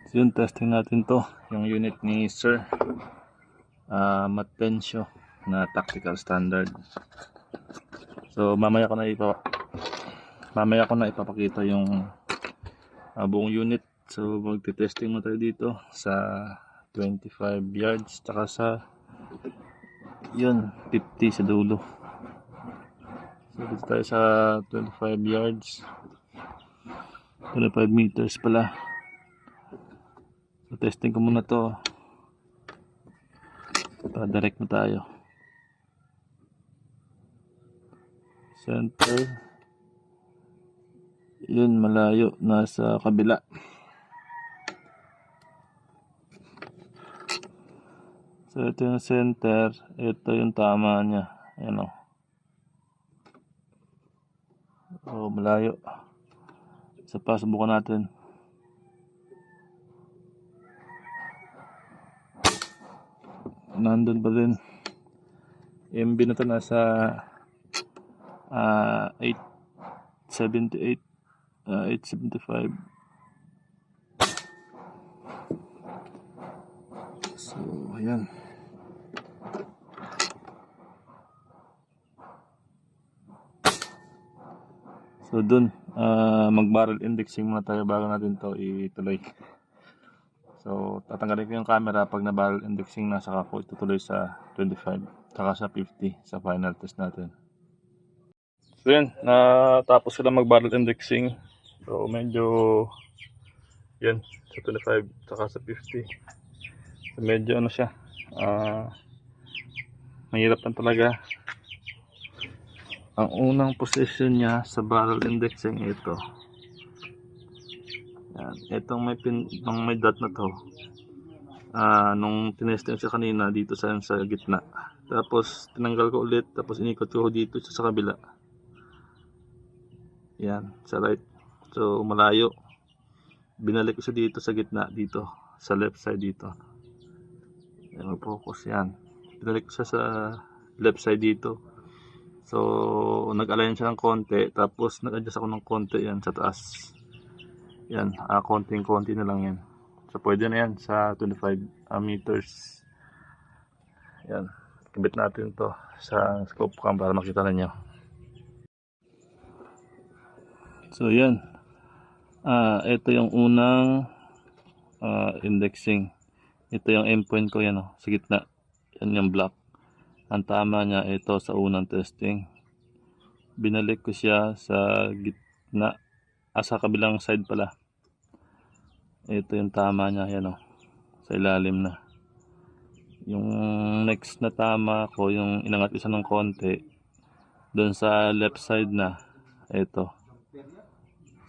So yun, testing natin to, yung unit ni Sir Matensio na tactical standard. So mamaya ko na ipapakita yung buong unit. So magte-testing mo tayo dito sa 25 yards tsaka sa yun 50 sa dulo. So dito tayo sa 25 yards, 25 meters pala. So testing ko muna to para direct na tayo. Center, yun malayo, nasa kabila. So ito yung center, ito yung tama niya. Ayan o. Oh, malayo. Isa pa, subukan natin. Nandun pa din. MB na ito nasa 878, 875. So, ayan. So, dun, mag-barrel indexing muna tayo bago natin to ituloy. So, tatanggalin ko yung camera pag na-barrel indexing na, saka ko itutuloy sa 25, saka sa 50 sa final test natin. So, yan, natapos ko lang mag-barrel indexing. So, medyo, yan, sa 25, saka sa 50. So, medyo ano siya, mahirap lang talaga. Ang unang position niya sa barrel indexing ito. Yan, itong may dot na to. Nung tinesting siya kanina dito sa gitna. Tapos tinanggal ko ulit, tapos inikot ko dito sa kabila. Yan, sa right. So malayo. Binalik ko siya dito sa gitna, dito sa left side dito. Yan, mag-focus yan. Binalik ko siya sa left side dito. So nag-align siya ng konti, tapos nag-adjust ako ng konti yan sa taas. Yan, konting-konti na lang yan. So pwede na yan sa 25 meters. Yan, kabit natin to sa scope cam para makita ninyo. So yan, ito yung unang indexing. Ito yung endpoint ko, yan sa gitna. Yan yung block. Ang tama niya ito sa unang testing. Binalik ko siya sa gitna, sa kabilang side pala. Ito yung tama niya, yan sa ilalim na. Yung next na tama ko, yung inangat isa ng konti, doon sa left side na, ito.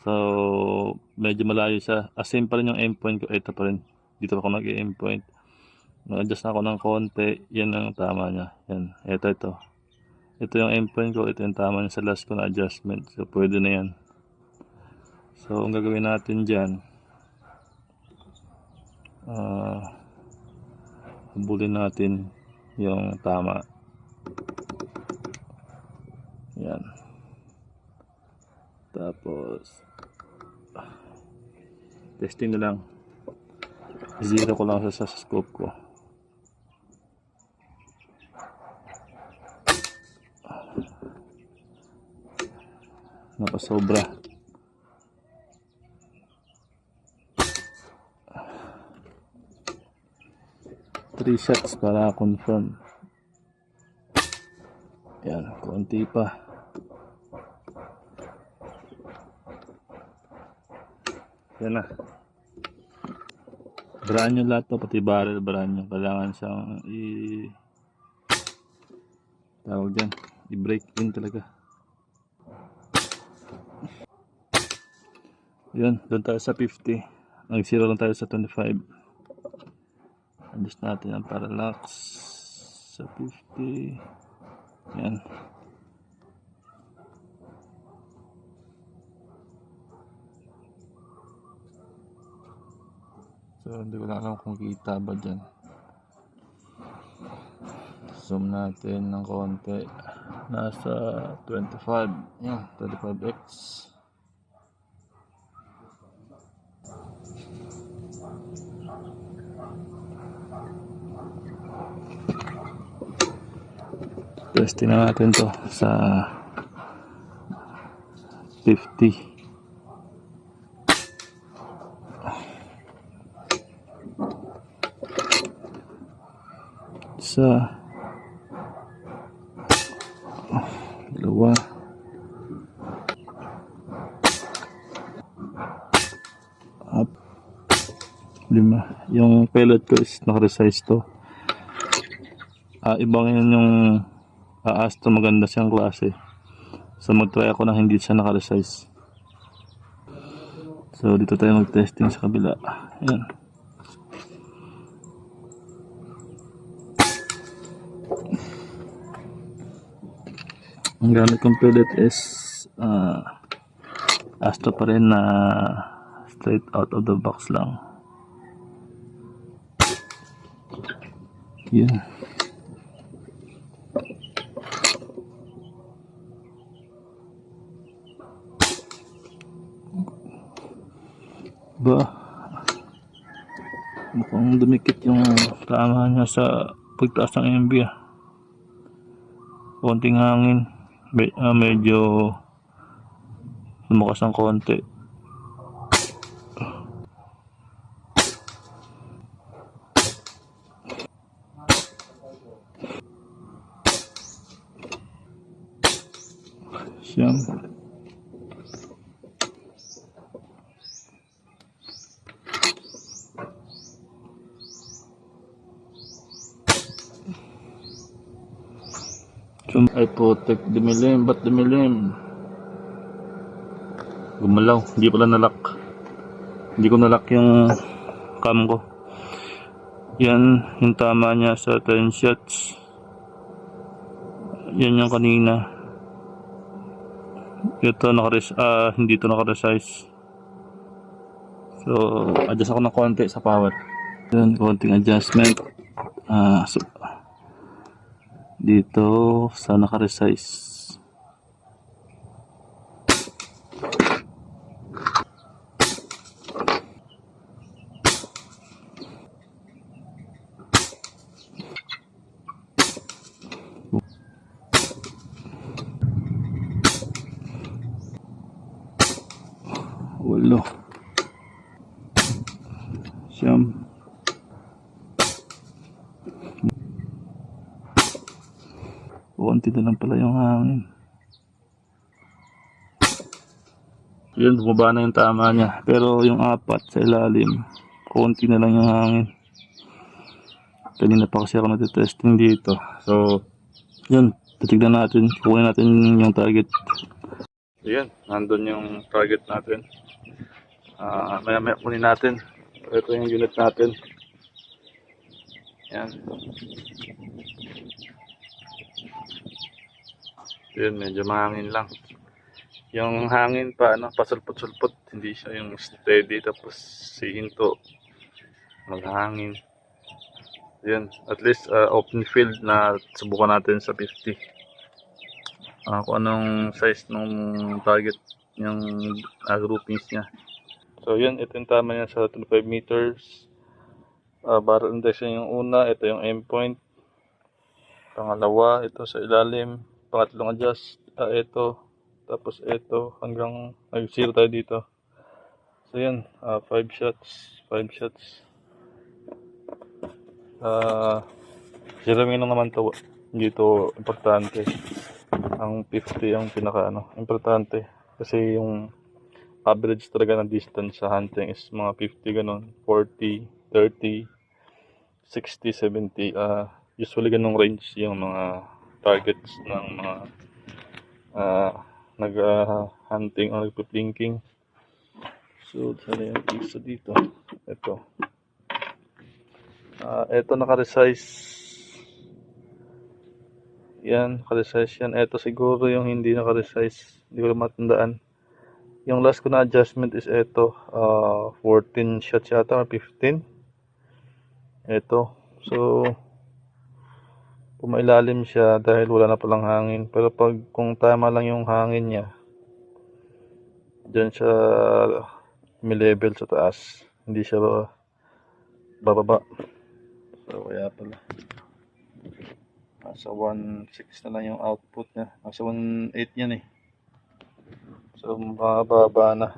So medyo malayo siya. Same pa rin yung endpoint ko, ito pa rin. Dito ako nag-endpoint. Nag-adjust na ako ng konti, yan ang tama niya. Yan, ito. Ito yung endpoint ko, ito yung tama niya sa last ko na adjustment. So pwede na yan. So ang gagawin natin dyan, habulin natin yung tama. Yan. Tapos testing na lang. Zero ko lang sa scope ko. Nakasobra. Three shots para confirm. Yan, konti pa. Yan na. Brand new lahat to, pati barrel brand new. Kailangan siyang tawag dyan, i-break in talaga. Yun, doon tayo sa 50. Nag-zero lang tayo sa 25. Adjust natin ang parallax sa 50. Yan. So hindi ko lang alam kung kita ba dyan. Zoom natin ng konti. Nasa 25. Yan, 25x. Testing na natin to sa 50. Isa, dalawa, up, lima. Yung pellet ko is naka-resize to. Ibang yun yung Astro, maganda siyang klase. So mag-try ako na hindi siya naka-resize. So dito tayo mag-testing sa kabila. Ayan. Ang gamit kong pellet is Astro pa rin na straight out of the box lang. Yan. Ba, mukhang dumikit yung tama niya sa pagtaas ng MB. Konting hangin, medyo lumakas ng konti. Siyam. Ay putek, dumilim, ba't dumilim? Gumalaw, hindi pala nalock. Hindi ko nalock yung cam ko. Yan, yung tama niya sa 10 shots. Yan yung kanina. Ito hindi ito naka-resize. So, adjust ako ng konti sa power. Yan, konting adjustment. So, dito sa naka-resize. Walo. Siyam. Konti na lang pala yung hangin. Yun, bumaba na yung tama niya. Pero yung apat sa ilalim, konti na lang yung hangin. Kanina pa kasi ako nag-testing dito. So, yun, titignan natin. Kukunin natin yung target. Ayan, nandun yung target natin. Maya-maya kunin natin. Ito yung unit natin. Ayan. Yun, medyo mahangin lang. Yung hangin pa, pasulpot-sulpot. Hindi siya yung steady. Tapos si hinto maghangin. Yun, at least open field na subukan natin sa 50. Kung anong size ng target yung groupings niya. So yun, ito yung tama niya sa 25 meters. Barrel index yung una, ito yung aim point. Pangalawa, ito sa ilalim. Pangatlong adjust, ito. Tapos ito, hanggang nag-zero tayo dito. So yun, 5 shots. 5 shots. Zero lang naman to. Hindi to importante. Ang 50 ang pinaka importante. Kasi yung average talaga ng distance sa hunting is mga 50 ganun, 40, 30, 60, 70. Usually ganung range yung mga targets ng mga nag-hunting o nagpiplinking. So, sana yung piso dito. Ito. Ito naka-resize. Yan, naka-resize yan. Ito siguro yung hindi naka-resize. Hindi ko lang matandaan. Yung last ko na adjustment is ito. 14 shots yata or 15. Ito. So, pumailalim siya dahil wala na palang hangin. Pero kung tama lang yung hangin niya, dyan siya level sa taas. Hindi siya bababa. So, kaya pala. Nasa 1.6 na lang yung output niya. Nasa 1.8 yan eh. So, mababa na.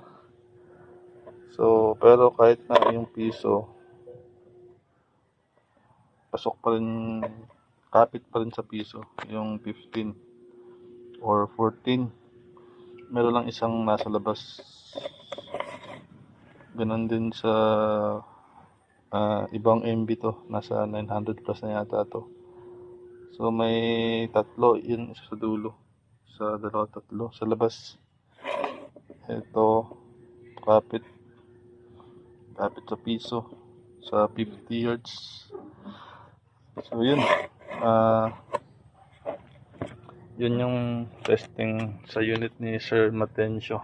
So, pero kahit na yung piso, pasok pa rin, kapit pa rin sa piso, yung 15 or 14. Meron lang isang nasa labas. Ganon din sa ibang MB to. Nasa 900 plus na yata to. So, may tatlo. Yun sa dulo. Sa dalawa tatlo. Sa labas. Ito, kapit. Kapit sa piso. Sa 50 yards. So, yun. Yun yung testing sa unit ni Sir Matencio.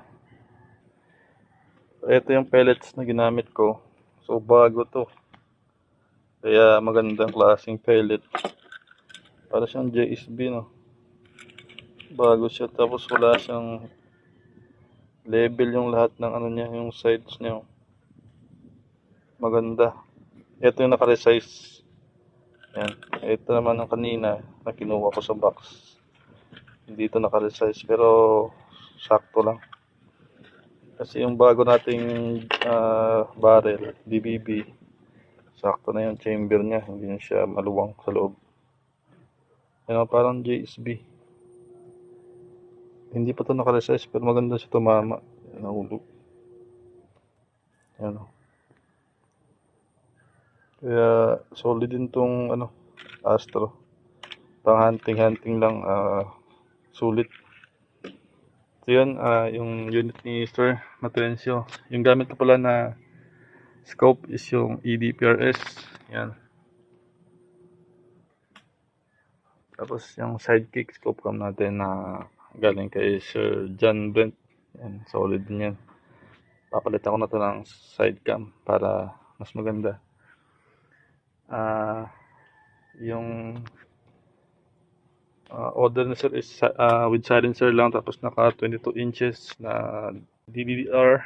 Ito yung pellets na ginamit ko. So, bago to. Kaya magandang klaseng pellet. Para siyang JSB, no? Bago siya. Tapos wala siyang level yung lahat ng ano niya, yung sides niya. Maganda. Ito yung naka-resize. Yan. Ito naman ang kanina na kinuha ko sa box. Hindi ito naka-resize pero sakto lang. Kasi yung bago nating barrel, DBB, sakto na yung chamber niya. Hindi na siya maluwang sa loob. Yan, parang JSB. Hindi pa ito naka-resize pero maganda siya tumama. Nahulog. Yan. Kaya solid din tong Astro. Pang hunting lang, sulit. So yun, yung unit ni Sir Matencio. Yung gamit ko pala na scope is yung EDPRS. Yan. Tapos yung sidekick scope cam natin na galing kay Sir John Brent. Yan, solid din yan. Papalitan ko na to ng side cam para mas maganda. Yung order na sir is with silencer lang, tapos naka 22 inches na DVR.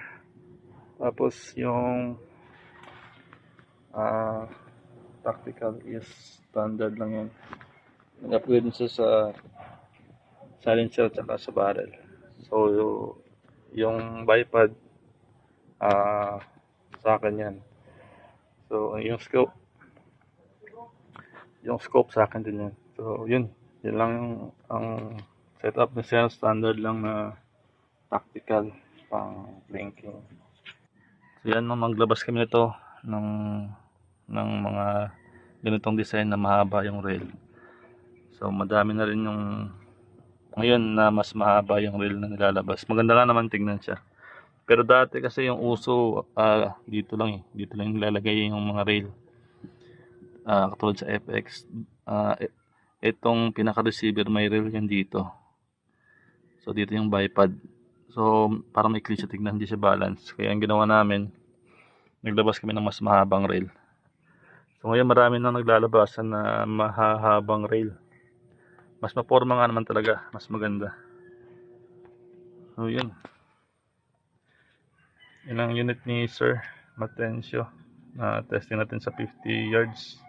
Tapos yung tactical is standard lang yan. Nag-upgrade siya sa silencer at saka sa barrel. So yung bipod sa akin yan. So yung scope sa akin din yan. So yun lang ang setup na siya, standard lang na tactical pang blinking. So yan, nung maglabas kami nito ng mga ganitong design na mahaba yung rail. So madami na rin yung ngayon na mas mahaba yung rail na nilalabas. Maganda lang naman tingnan siya. Pero dati kasi yung uso dito lang nilalagay yung mga rail. Katulad sa FX, itong pinaka-receiver may rail yan dito. So dito yung bipod. So parang may siya tignan, hindi siya balance. Kaya ang ginawa namin, naglabas kami ng mas mahabang rail. So ngayon marami nang naglalabasan na mahahabang rail. Mas maporma nga naman talaga, mas maganda. So yun. Yun ang unit ni Sir Matencio na testing natin sa 50 yards.